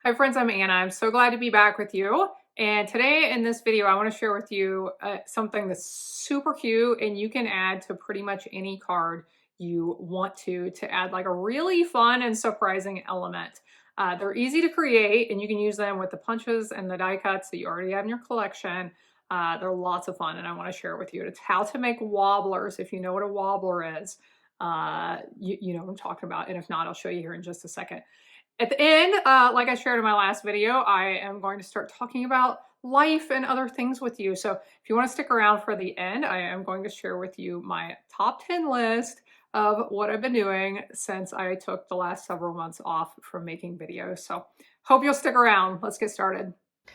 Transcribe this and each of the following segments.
Hi friends, I'm Anna. I'm so glad to be back with you. And today in this video, I want to share with you something that's super cute and you can add to pretty much any card you want to add like a really fun and surprising element. They're easy to create and you can use them with the punches and the die cuts that you already have in your collection. They're lots of fun and I want to share it with you. It's how to make wobblers. If you know what a wobbler is, you know what I'm talking about. And if not, I'll show you here in just a second. At the end, like I shared in my last video, I am going to start talking about life and other things with you. So if you want to stick around for the end, I am going to share with you my top 10 list of what I've been doing since I took the last several months off from making videos. So hope you'll stick around. Let's get started.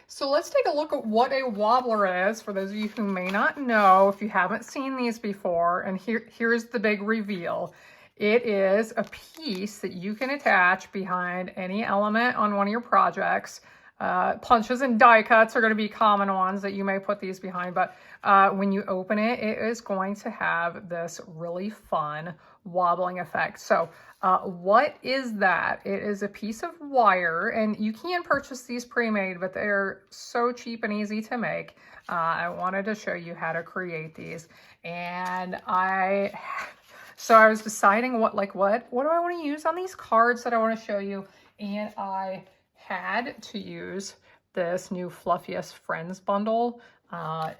So let's take a look at what a wobbler is for those of you who may not know if you haven't seen these before. And here's the big reveal. It is a piece that you can attach behind any element on one of your projects. Punches and die cuts are going to be common ones that you may put these behind, but when you open it, it is going to have this really fun wobbling effect. So what is that? It is a piece of wire, and you can purchase these pre-made, but they're so cheap and easy to make. I wanted to show you how to create these, and so I was deciding what do I want to use on these cards that I want to show you, and I had to use this new Fluffiest Friends bundle.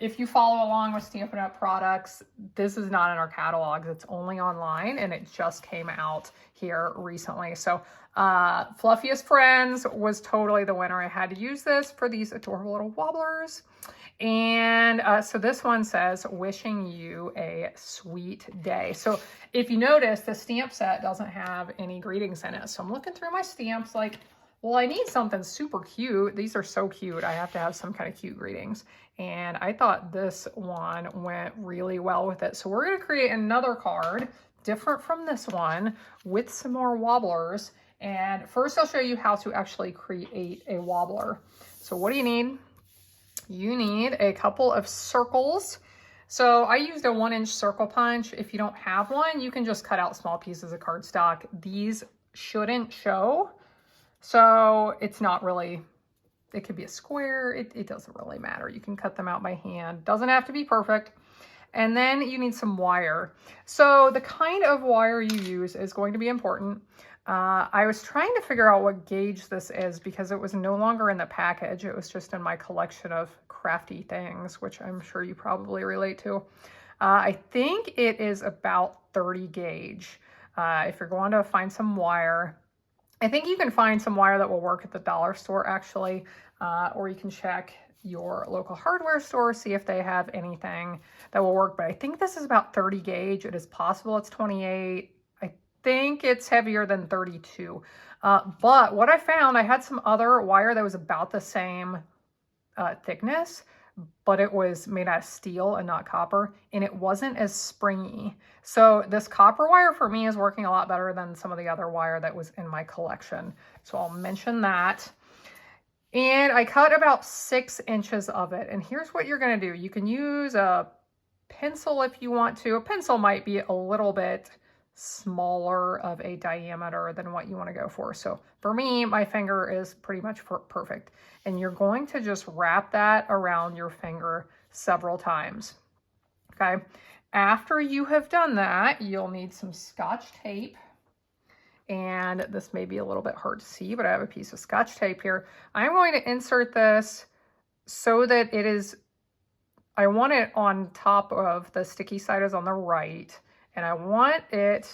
If you follow along with Stampin' Up! Products, this is not in our catalogs. It's only online, and it just came out here recently. So Fluffiest Friends was totally the winner. I had to use this for these adorable little wobblers. And so this one says, wishing you a sweet day. So if you notice, the stamp set doesn't have any greetings in it. So I'm looking through my stamps like, well, I need something super cute. These are so cute. I have to have some kind of cute greetings. And I thought this one went really well with it. So we're going to create another card different from this one with some more wobblers. And first I'll show you how to actually create a wobbler. So what do you need? You need a couple of circles. So I used a 1-inch circle punch. If you don't have one, you can just cut out small pieces of cardstock. These shouldn't show. So it's not really, it could be a square. It doesn't really matter. You can cut them out by hand. Doesn't have to be perfect. And then you need some wire. So the kind of wire you use is going to be important. I was trying to figure out what gauge this is because it was no longer in the package. It was just in my collection of crafty things, which I'm sure you probably relate to. I think it is about 30 gauge. If you're going to find some wire, I think you can find some wire that will work at the dollar store actually, or you can check your local hardware store, see if they have anything that will work. But I think this is about 30 gauge. It is possible it's 28. I think it's heavier than 32. But what I found, I had some other wire that was about the same thickness, but it was made out of steel and not copper, and it wasn't as springy. So this copper wire for me is working a lot better than some of the other wire that was in my collection. So I'll mention that. And I cut about 6 inches of it. And here's what you're going to do. You can use a pencil if you want to. A pencil might be a little bit smaller of a diameter than what you want to go for. So for me, my finger is pretty much perfect. And you're going to just wrap that around your finger several times. Okay. After you have done that, you'll need some Scotch tape. And this may be a little bit hard to see, but I have a piece of Scotch tape here. I'm going to insert this so that it is, I want it on top of the sticky side is on the right. And I want it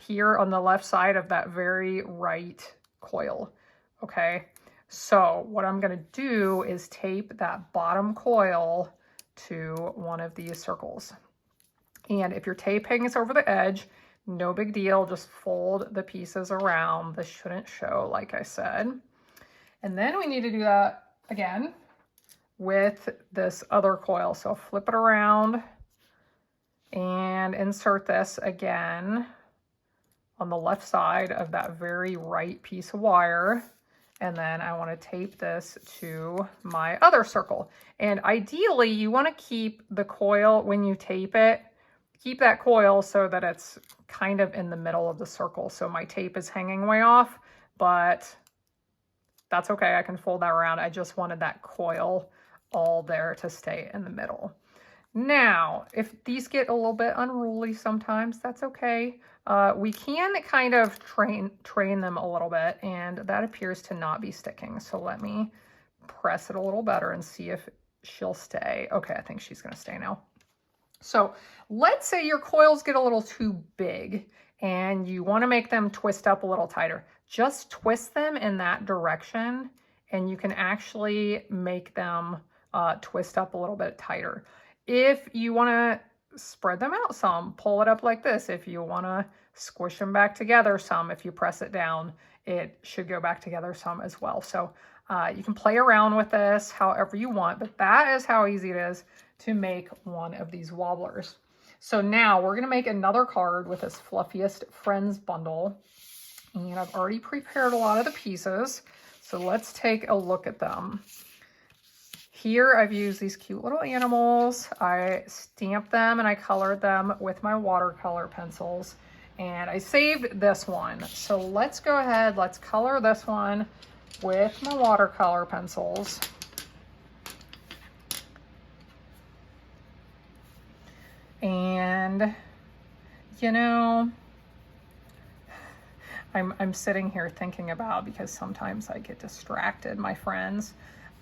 here on the left side of that very right coil. Okay. So what I'm going to do is tape that bottom coil to one of these circles. And if your tape hangs over the edge, no big deal. Just fold the pieces around. This shouldn't show, like I said. And then we need to do that again with this other coil. So flip it around and insert this again on the left side of that very right piece of wire. And then I want to tape this to my other circle. And ideally, you want to keep the coil when you tape it. Keep that coil so that it's kind of in the middle of the circle. So my tape is hanging way off, but that's okay. I can fold that around. I just wanted that coil all there to stay in the middle. Now, if these get a little bit unruly sometimes, that's okay. We can kind of train them a little bit, and that appears to not be sticking. So let me press it a little better and see if she'll stay. Okay, I think she's gonna stay now. So let's say your coils get a little too big and you want to make them twist up a little tighter. Just twist them in that direction and you can actually make them twist up a little bit tighter. If you want to spread them out some, pull it up like this. If you want to squish them back together some, if you press it down, it should go back together some as well. So you can play around with this however you want, but that is how easy it is to make one of these wobblers. So now we're going to make another card with this Fluffiest Friends bundle. And I've already prepared a lot of the pieces. So let's take a look at them. Here I've used these cute little animals. I stamped them and I colored them with my watercolor pencils. And I saved this one. So let's go ahead, let's color this one with my watercolor pencils. And, you know, I'm sitting here thinking about, because sometimes I get distracted, my friends.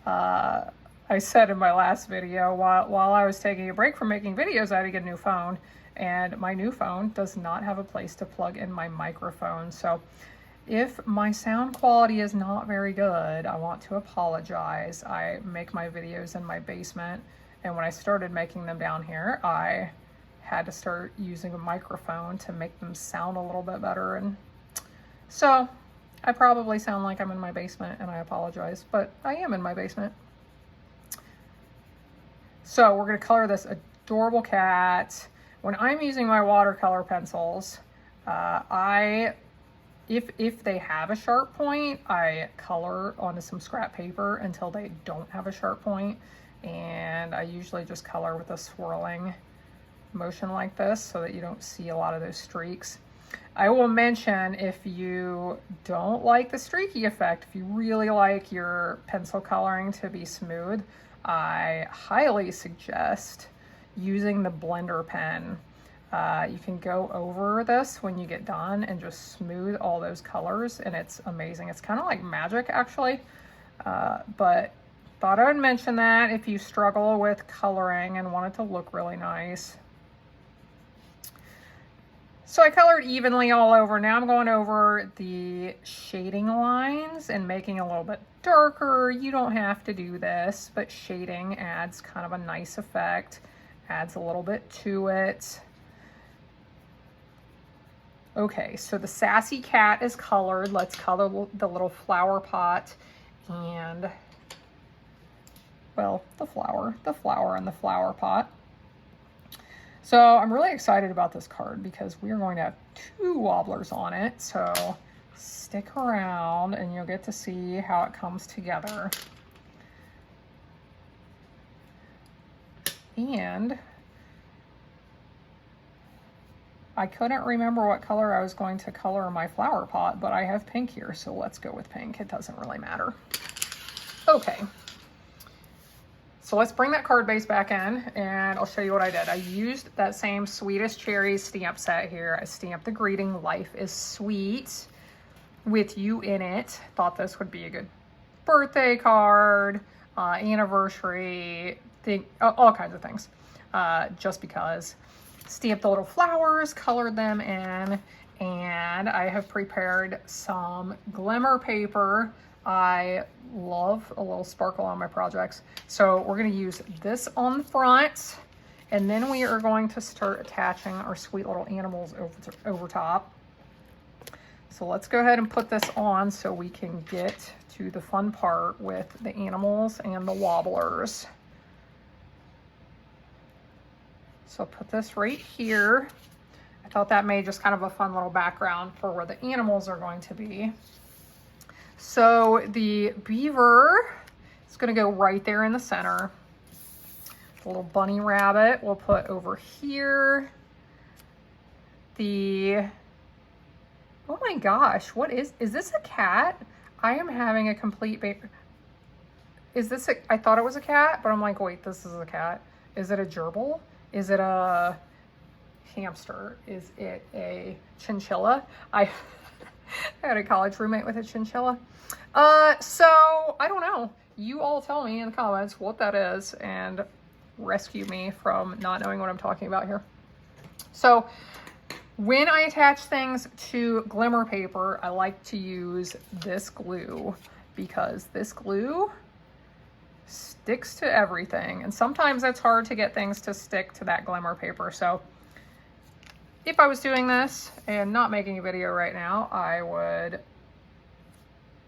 I said in my last video, while I was taking a break from making videos, I had to get a new phone. And my new phone does not have a place to plug in my microphone. So if my sound quality is not very good, I want to apologize. I make my videos in my basement. And when I started making them down here, I had to start using a microphone to make them sound a little bit better. And so I probably sound like I'm in my basement, and I apologize, but I am in my basement. So we're going to color this adorable cat. When I'm using my watercolor pencils, if they have a sharp point, I color onto some scrap paper until they don't have a sharp point. And I usually just color with a swirling motion like this so that you don't see a lot of those streaks. I will mention, if you don't like the streaky effect, if you really like your pencil coloring to be smooth, I highly suggest using the blender pen. You can go over this when you get done and just smooth all those colors, and it's amazing. It's kind of like magic, actually, but thought I would mention that if you struggle with coloring and want it to look really nice. So I colored evenly all over. Now I'm going over the shading lines and making a little bit darker. You don't have to do this, but shading adds kind of a nice effect, adds a little bit to it. Okay, so the sassy cat is colored. Let's color the little flower pot and, well, the flower and the flower pot. So I'm really excited about this card because we are going to have 2 wobblers on it. So stick around and you'll get to see how it comes together. And I couldn't remember what color I was going to color my flower pot, but I have pink here, so let's go with pink. It doesn't really matter. Okay. So let's bring that card base back in and I'll show you what I did. I used that same Sweetest Cherries stamp set here. I stamped the greeting, "Life is sweet," with you in it. Thought this would be a good birthday card, anniversary, thing, all kinds of things. Just because. Stamped the little flowers, colored them in, and I have prepared some glimmer paper. I love a little sparkle on my projects. So we're going to use this on the front, and then we are going to start attaching our sweet little animals over top. So let's go ahead and put this on so we can get to the fun part with the animals and the wobblers. So put this right here. I thought that made just kind of a fun little background for where the animals are going to be. So the beaver is going to go right there in the center. The little bunny rabbit we'll put over here. Oh my gosh, what is this a cat? I am having a complete is this I thought it was a cat, but I'm like, wait, this is a cat. Is it a gerbil? Is it a hamster? Is it a chinchilla? I had a college roommate with a chinchilla. So I don't know. You all tell me in the comments what that is and rescue me from not knowing what I'm talking about here. So when I attach things to glimmer paper, I like to use this glue because this glue sticks to everything. And sometimes it's hard to get things to stick to that glimmer paper. So if I was doing this and not making a video right now, I would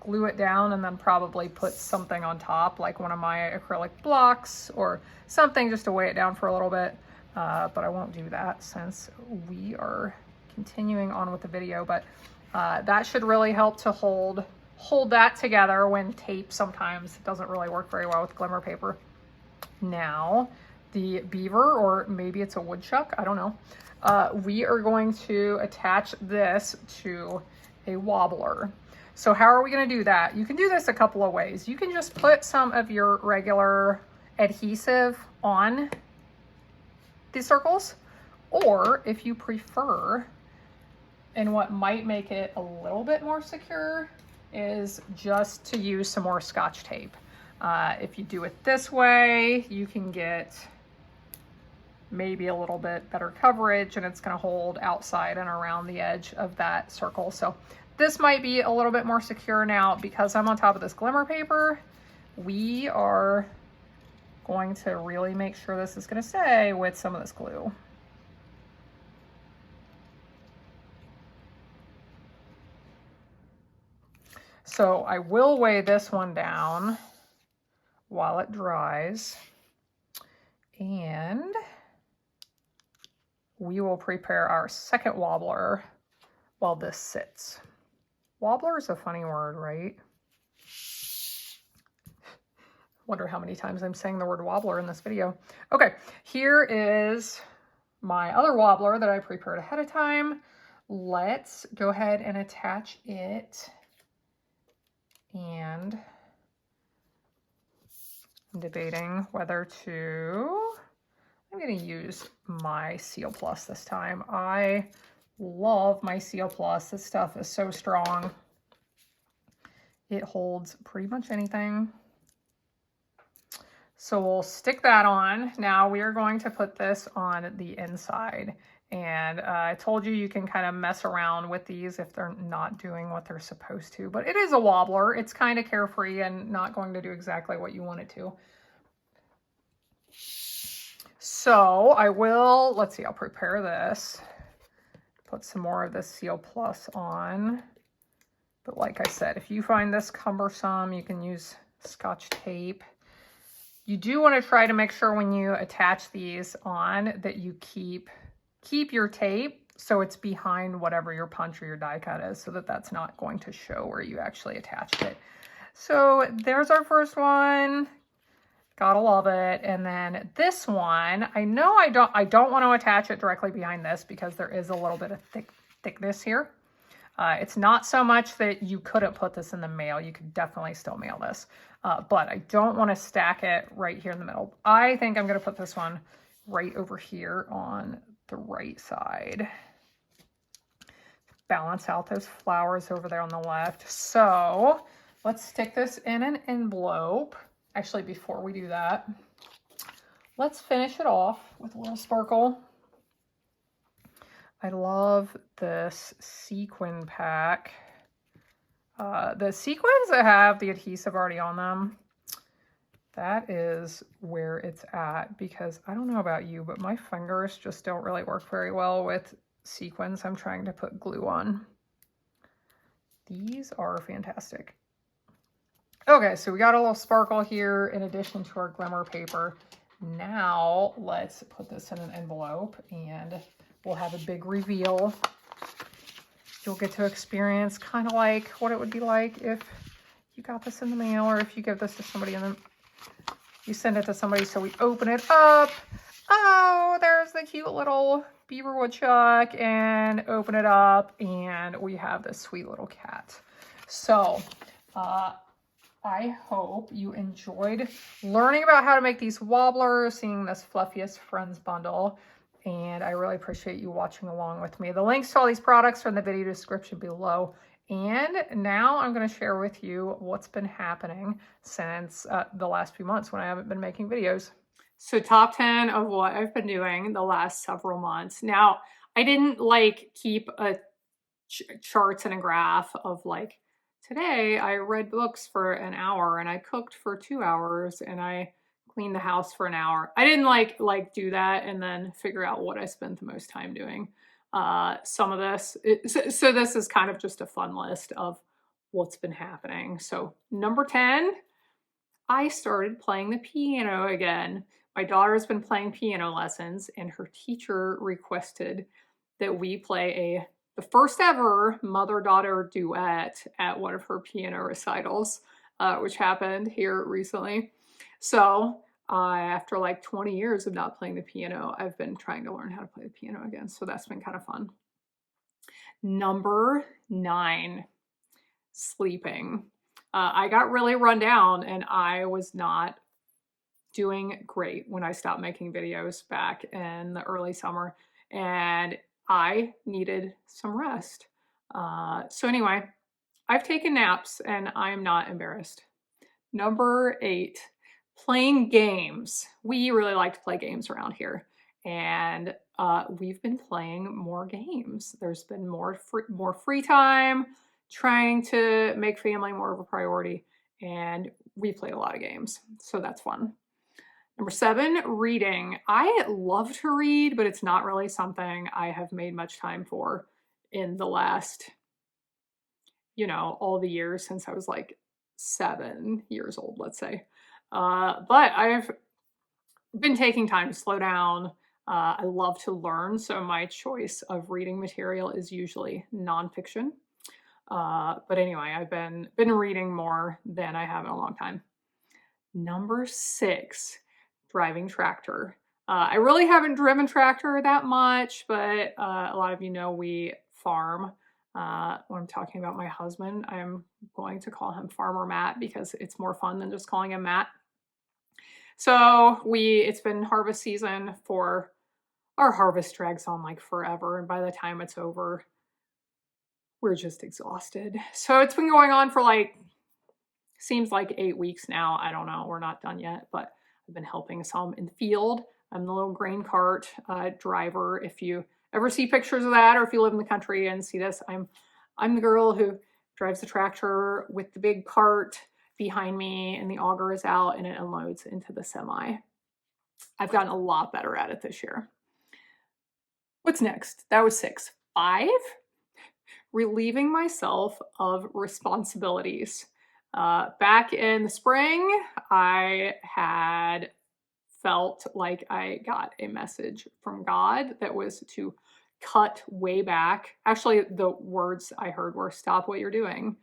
glue it down and then probably put something on top, like one of my acrylic blocks or something just to weigh it down for a little bit. But I won't do that since we are continuing on with the video. But that should really help to hold that together when tape sometimes doesn't really work very well with glimmer paper. Now, the beaver, or maybe it's a woodchuck, I don't know. We are going to attach this to a wobbler. So how are we going to do that? You can do this a couple of ways. You can just put some of your regular adhesive on these circles, or if you prefer, and what might make it a little bit more secure, is just to use some more scotch tape. If you do it this way, you can get maybe a little bit better coverage and it's going to hold outside and around the edge of that circle. So this might be a little bit more secure. Now, because I'm on top of this glimmer paper, we are going to really make sure this is going to stay with some of this glue. So I will weigh this one down while it dries, and we will prepare our second wobbler while this sits. Wobbler is a funny word, right? Wonder how many times I'm saying the word wobbler in this video. Okay, here is my other wobbler that I prepared ahead of time. Let's go ahead and attach it. And I'm debating whether I'm going to use my Seal Plus this time. I love my Seal Plus. This stuff is so strong. It holds pretty much anything. So we'll stick that on. Now we are going to put this on the inside. And I told you can kind of mess around with these if they're not doing what they're supposed to. But it is a wobbler. It's kind of carefree and not going to do exactly what you want it to. So I will, let's see, I'll prepare this. Put some more of this Seal Plus on. But like I said, if you find this cumbersome, you can use Scotch tape. You do want to try to make sure when you attach these on that you keep your tape so it's behind whatever your punch or your die cut is, so that that's not going to show where you actually attached it. So there's our first one. Gotta love it. And then this one, I know I don't want to attach it directly behind this because there is a little bit of thickness here. It's not so much that you couldn't put this in the mail. You could definitely still mail this. But I don't want to stack it right here in the middle. I think I'm going to put this one right over here on the right side. Balance out those flowers over there on the left. So let's stick this in an envelope. Actually, before we do that, let's finish it off with a little sparkle. I love this sequin pack. The sequins that have the adhesive already on them, that is where it's at, because I don't know about you, but my fingers just don't really work very well with sequins I'm trying to put glue on. These are fantastic. Okay, so we got a little sparkle here in addition to our glimmer paper. Now let's put this in an envelope and we'll have a big reveal. You'll get to experience kind of like what it would be like if you got this in the mail, or if you give this to somebody and then you send it to somebody. So we open it up. Oh, there's the cute little beaver woodchuck, and open it up and we have this sweet little cat. So I hope you enjoyed learning about how to make these wobblers, seeing this Fluffiest Friends bundle, and I really appreciate you watching along with me. The links to all these products are in the video description below. And now I'm going to share with you what's been happening since the last few months when I haven't been making videos. So top 10 of what I've been doing the last several months. Now, I didn't like keep a charts and a graph of like, today I read books for an hour and I cooked for 2 hours and I cleaned the house for an hour. I didn't like do that and then figure out what I spent the most time doing. Some of this, so this is kind of just a fun list of what's been happening. So number 10, I started playing the piano again. My daughter has been playing piano lessons and her teacher requested that we play the first ever mother-daughter duet at one of her piano recitals, which happened here recently. So after like 20 years of not playing the piano, I've been trying to learn how to play the piano again. So that's been kind of fun. Number 9, sleeping. I got really run down and I was not doing great when I stopped making videos back in the early summer and I needed some rest. So anyway, I've taken naps and I'm not embarrassed. Number 8, playing games. We really like to play games around here and we've been playing more games. There's been more free time, trying to make family more of a priority, and we play a lot of games, so that's fun. Number 7, reading. I love to read, but it's not really something I have made much time for in the last, all the years since I was like 7 years old, let's say. But I've been taking time to slow down. I love to learn, so my choice of reading material is usually nonfiction. But anyway, I've been reading more than I have in a long time. Number 6, driving tractor. I really haven't driven tractor that much, but a lot of you know we farm. When I'm talking about my husband, I'm going to call him Farmer Matt because it's more fun than just calling him Matt. So it's been harvest season for our harvest drags on like forever. And by the time it's over, we're just exhausted. So it's been going on for seems like 8 weeks now. I don't know. We're not done yet, but I've been helping some in the field. I'm the little grain cart driver. If you ever see pictures of that, or if you live in the country and see this, I'm the girl who drives the tractor with the big cart behind me and the auger is out and it unloads into the semi. I've gotten a lot better at it this year. What's next? That was 6. 5, relieving myself of responsibilities. Back in the spring, I had felt like I got a message from God that was to cut way back. Actually, the words I heard were stop what you're doing.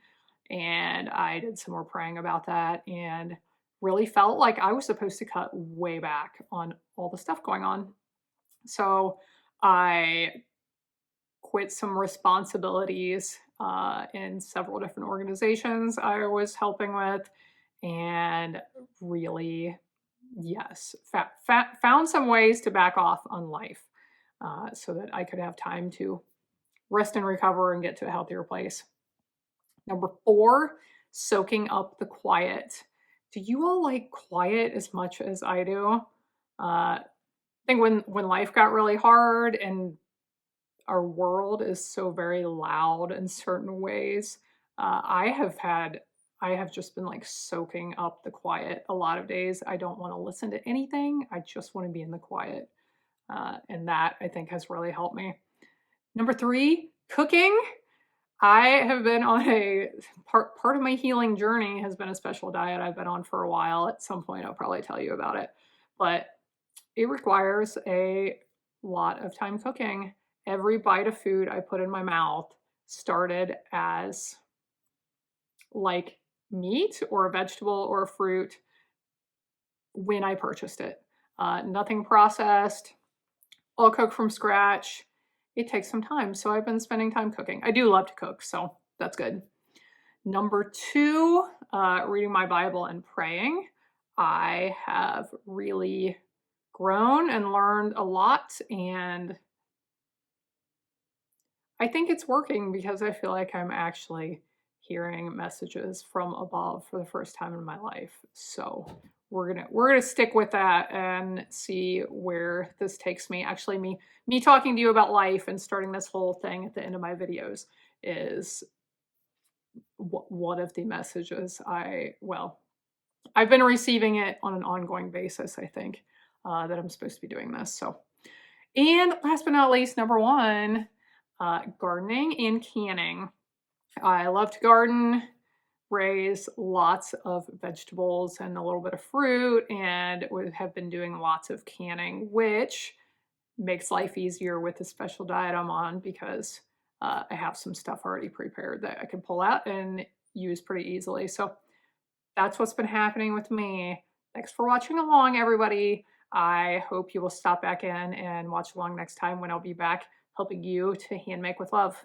And I did some more praying about that and really felt like I was supposed to cut way back on all the stuff going on. So I quit some responsibilities in several different organizations I was helping with, and really, yes, found some ways to back off on life so that I could have time to rest and recover and get to a healthier place. Number 4, soaking up the quiet. Do you all like quiet as much as I do? I think when life got really hard and our world is so very loud in certain ways, I have just been like soaking up the quiet a lot of days. I don't want to listen to anything. I just want to be in the quiet. And that I think has really helped me. Number 3, cooking. I have been on a part of my healing journey has been a special diet I've been on for a while. At some point, I'll probably tell you about it, but it requires a lot of time cooking. Every bite of food I put in my mouth started as like meat or a vegetable or a fruit when I purchased it. Nothing processed, all cooked from scratch. It takes some time, so I've been spending time cooking. I do love to cook, so that's good. Number two, reading my Bible and praying. I have really grown and learned a lot, and I think it's working because I feel like I'm actually hearing messages from above for the first time in my life. So we're gonna stick with that and see where this takes me. Actually, me talking to you about life and starting this whole thing at the end of my videos is one of the messages I've been receiving it on an ongoing basis, I think, that I'm supposed to be doing this. So, and last but not least, number one, gardening and canning. I love to garden, raise lots of vegetables and a little bit of fruit, and we have been doing lots of canning, which makes life easier with the special diet I'm on because I have some stuff already prepared that I can pull out and use pretty easily. So that's what's been happening with me. Thanks for watching along, everybody. I hope you will stop back in and watch along next time when I'll be back helping you to hand make with love.